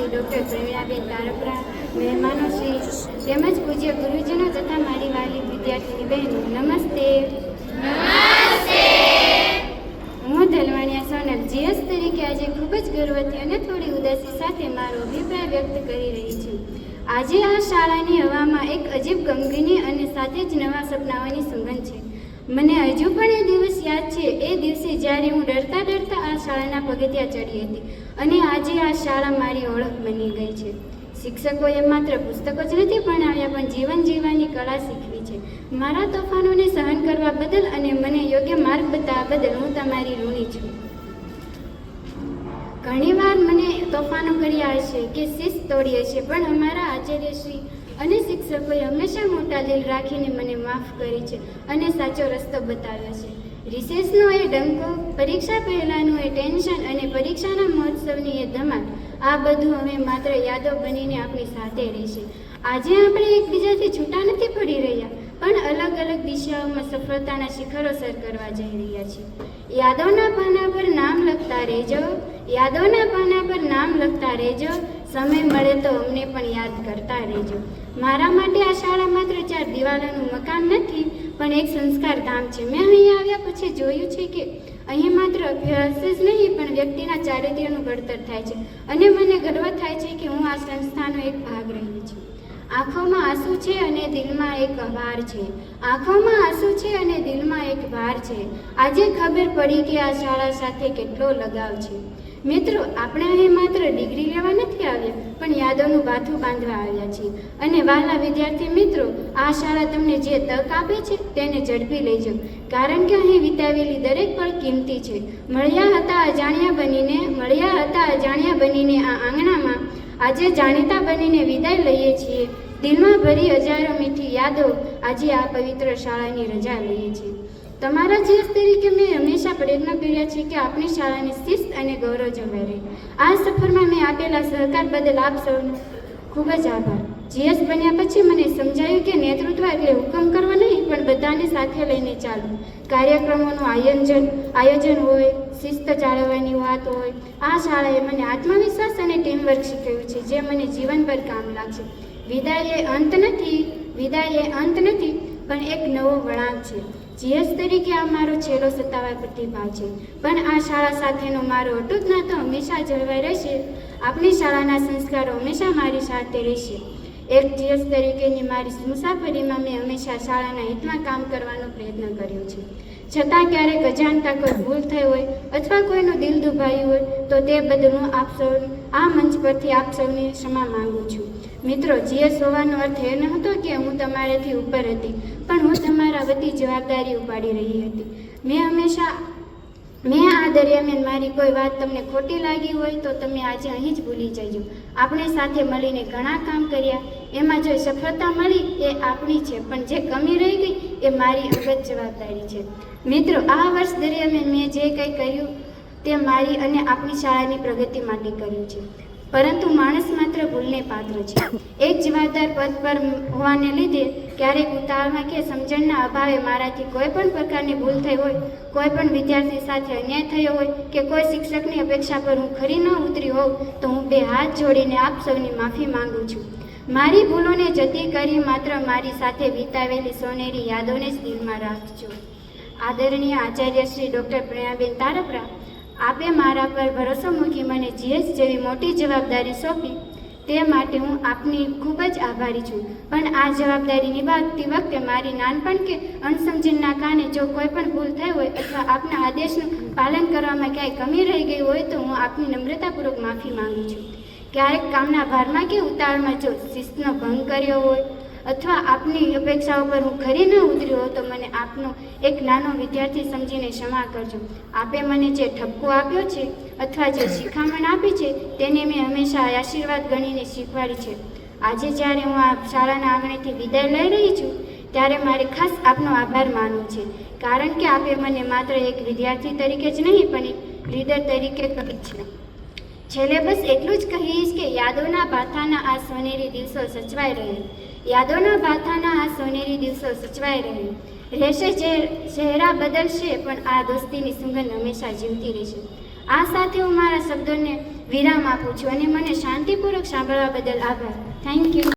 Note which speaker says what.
Speaker 1: Doctor Pravinaben Tarpara, મહેમાનો શ્રી તેમજ પૂજ્ય ગુરુજનો તથા મારી વાલી વિદ્યાર્થીની બહેનો, નમસ્તે. હું ધલવાણિયા સોનલ જીએસ તરીકે આજે ખૂબ જ ગર્વથી અને થોડી ઉદાસી સાથે મારો અભિપ્રાય વ્યક્ત કરી રહી છું. આજે આ શાળાની હવામાં એક અજીબ ગમગીની અને સાથે જ નવા સપનાઓની સુગંધ છે. મને હજુ પણ એ દિવસ યાદ છે, એ દિવસે જ્યારે હું ડરતા આ શાળાના પગથિયાં ચડી હતી અને આજે આ શાળા મારી ઓળખ બની ગઈ છે. શિક્ષકોએ માત્ર પુસ્તકો જ નથી ભણાવ્યા, પણ જીવન જીવવાની કળા શીખવી છે. મારા તોફાનોને સહન કરવા બદલ અને મને યોગ્ય માર્ગ બતાવવા બદલ હું તમારી ઋણી છું. ઘણીવાર મને તોફાનો કર્યા હશે કે શિસ્ત તોડી હશે, પણ અમારા આચાર્યશ્રી અને શિક્ષકોએ હંમેશા મોટા દિલ રાખીને મને માફ કરી છે અને સાચો રસ્તો બતાવ્યો છે. રિસેસનો એ ડંકો, પરીક્ષા પહેલાંનું એ ટેન્શન અને પરીક્ષાના મહોત્સવની એ ધમાલ, આ બધું હવે માત્ર યાદો બનીને આપણી સાથે રહેશે. આજે આપણે એકબીજાથી છૂટા નથી પડી રહ્યા, પણ અલગ અલગ દિશાઓમાં સફળતાના શિખરો સર કરવા જઈ રહ્યા છીએ. યાદોના પાના પર નામ લખતા રહેજો, યાદોના પાના પર નામ લખતા રહેજો, સમય મળે તો અમને પણ યાદ કરતા રહેજો. મારા માટે આ શાળા માત્ર 4 દિવાલોનું મકાન નથી, પણ એક સંસ્કાર ધામ છે. મેં અહીં આવ્યા પછી જોયું છે કે અહીં માત્ર અભ્યાસ જ નહીં, પણ વ્યક્તિના ચારિત્ર્યનું ઘડતર થાય છે અને મને ગર્વ થાય છે કે હું આ સંસ્થાનો એક ભાગ રહી છું. આંખોમાં આંસુ છે અને દિલમાં એક ભાર છે, આંખોમાં આંસુ છે અને દિલમાં એક ભાર છે. આજે ખબર પડી કે આ શાળા સાથે કેટલો લગાવ છે. મિત્રો, આપણે અહીં માત્ર ડિગ્રી લેવા નથી આવ્યા, પણ યાદોનું બાથું બાંધવા આવ્યા છીએ. અને વહાલા વિદ્યાર્થી મિત્રો, આ શાળા તમને જે તક આપે છે તેને ઝડપી લેજો, કારણ કે અહીં વિતાવેલી દરેક પળ કિંમતી છે. મળ્યા હતા અજાણ્યા બનીને આ આંગણામાં, આજે જાણીતા બનીને વિદાય લઈએ છીએ. દિલમાં ભરી હજારો મીઠી યાદો, આજે આ પવિત્ર શાળાની રજા લઈએ છીએ. તમારા જીએસ તરીકે મેં હંમેશા પ્રયત્ન કર્યા છે કે આપણી શાળાની શિસ્ત અને ગૌરવ જળવાઈ રહે. આ સફરમાં મેં આપેલા સહકાર બદલ આપ સૌનો ખૂબ જ આભાર. જીએસ બન્યા પછી મને સમજાયું કે નેતૃત્વ એટલે હુકમ કરવો નહીં, પણ બધાને સાથે લઈને ચાલવું. કાર્યક્રમોનું આયોજન હોય, શિસ્ત જાળવવાની વાત હોય, આ શાળાએ મને આત્મવિશ્વાસ અને ટીમવર્ક શીખવ્યું છે, જે મને જીવનભર કામ લાગશે. વિદાય એ અંત નથી, પણ એક નવો વળાંક છે. જીએસ તરીકે આ મારો છેલ્લો સત્તાવાર પ્રતિભાવ છે, પણ આ શાળા સાથેનો મારો અતૂટ નાતો હંમેશા જળવાઈ રહેશે. આપણી શાળાના સંસ્કારો હંમેશા મારી સાથે રહેશે. એક જીએસ તરીકેની મારી મુસાફરીમાં મેં હંમેશા શાળાના હિતમાં કામ કરવાનો પ્રયત્ન કર્યો છે. છતાં ક્યારેક અજાણતા કોઈ ભૂલ થઈ હોય અથવા કોઈનું દિલ દુભાયું હોય તો તે બદલ હું આ મંચ પરથી આપ સૌની ક્ષમા માંગુ છું. મિત્રો, જીએસ હોવાનો અર્થ એ નહોતો કે હું તમારાથી ઉપર હતી, પણ હું તમારા વતી જવાબદારી ઉપાડી રહી હતી. મેં આ દરમિયાન મારી કોઈ વાત તમને ખોટી લાગી હોય તો તમે આજે અહીં જ ભૂલી જજો. આપણે સાથે મળીને ઘણા કામ કર્યા, એમાં જો સફળતા મળી એ આપણી છે, પણ જે કમી રહી ગઈ એ મારી અંગત જવાબદારી છે. મિત્રો, આ વર્ષ દરમિયાન મેં જે કંઈ કર્યું તે મારી અને આપણી શાળાની પ્રગતિ માટે કર્યું છે. પરંતુ માણસ માત્ર ભૂલને પાત્ર છે. એક જવાબદાર પદ પર હોવાને લીધે ક્યારેક ઉતાવળમાં કે સમજણના અભાવે મારાથી કોઈ પણ પ્રકારની ભૂલ થઈ હોય, કોઈ પણ વિદ્યાર્થી સાથે અન્યાય થયો હોય કે કોઈ શિક્ષકની અપેક્ષા પર હું ખરી ન ઉતરી હોઉં, તો હું 2 હાથ જોડીને આપ સૌની માફી માંગુ છું. મારી ભૂલોને જતી કરી માત્ર મારી સાથે વિતાવેલી સોનેરી યાદોને જ દિલમાં રાખજો. આદરણીય આચાર્ય શ્રી ડૉક્ટર પ્રવીણાબેન તારપરા, આપે મારા પર ભરોસો મૂકી મને જીએસ જેવી મોટી જવાબદારી સોંપી, તે માટે હું આપની ખૂબ જ આભારી છું. પણ આ જવાબદારી નિભાવતી વખતે મારી નાનપણ કે અણસમજણના કારણે જો કોઈ પણ ભૂલ થઈ હોય અથવા આપના આદેશનું પાલન કરવામાં ક્યાંય કમી રહી ગઈ હોય તો હું આપની નમ્રતાપૂર્વક માફી માંગુ છું. ક્યારેક કામના ભારમાં કે ઉતાવળમાં જો શિસ્તનો ભંગ કર્યો હોય અથવા આપની અપેક્ષાઓ પર હું ખરી ન ઉતર્યો હોય તો મને આપનો એક નાનો વિદ્યાર્થી સમજીને ક્ષમા કરજો. આપે મને જે ઠપકો આપ્યો છે અથવા જે શિખામણ આપી છે તેને મેં હંમેશા આશીર્વાદ ગણીને શીખવાડી છે. આજે જ્યારે હું આ શાળાના આંગણેથી વિદાય લઈ રહી છું ત્યારે મારે ખાસ આપનો આભાર માનવો છે, કારણ કે આપે મને માત્ર એક વિદ્યાર્થી તરીકે જ નહીં પણ એક લીડર તરીકે કહી છે. છેલ્લે બસ એટલું જ કહીશ કે યાદોના ભાથાના આ સોનેરી દિવસો સચવાઈ રહે, યાદોના ભાથાના આ સોનેરી દિવસો સચવાઈ રહે. રહેશે ચહેરા બદલશે પણ આ દોસ્તીની સુગંધ હંમેશા જીવતી રહેશે. આ સાથે હું મારા શબ્દોને વિરામ આપું છું અને મને શાંતિપૂર્વક સાંભળવા બદલ આભાર. Thank you.